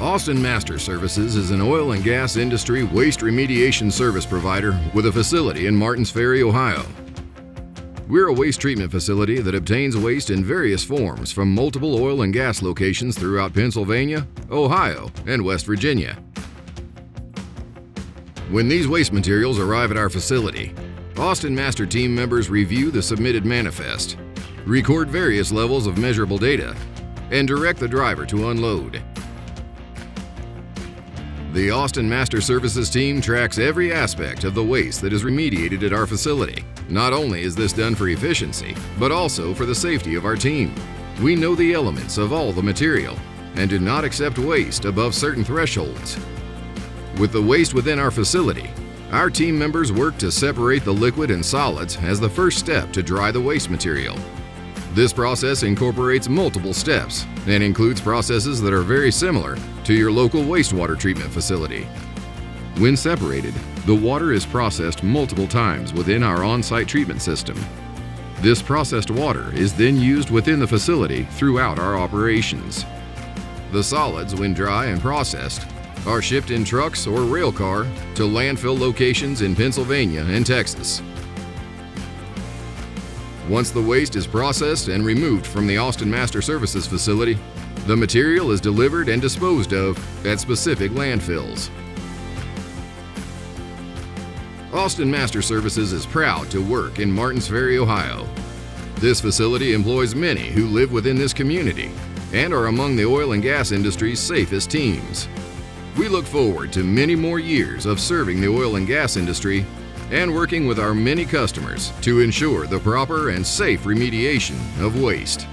Austin Master Services is an oil and gas industry waste remediation service provider with a facility in Martins Ferry, Ohio. We're a waste treatment facility that obtains waste in various forms from multiple oil and gas locations throughout Pennsylvania, Ohio, and West Virginia. When these waste materials arrive at our facility, Austin Master team members review the submitted manifest, record various levels of measurable data, and direct the driver to unload. The Austin Master Services team tracks every aspect of the waste that is remediated at our facility. Not only is this done for efficiency, but also for the safety of our team. We know the elements of all the material and do not accept waste above certain thresholds. With the waste within our facility, our team members work to separate the liquid and solids as the first step to dry the waste material. This process incorporates multiple steps and includes processes that are very similar to your local wastewater treatment facility. When separated, the water is processed multiple times within our on-site treatment system. This processed water is then used within the facility throughout our operations. The solids, when dry and processed, are shipped in trucks or rail car to landfill locations in Pennsylvania and Texas. Once the waste is processed and removed from the Austin Master Services facility, the material is delivered and disposed of at specific landfills. Austin Master Services is proud to work in Martins Ferry, Ohio. This facility employs many who live within this community and are among the oil and gas industry's safest teams. We look forward to many more years of serving the oil and gas industry and working with our many customers to ensure the proper and safe remediation of waste.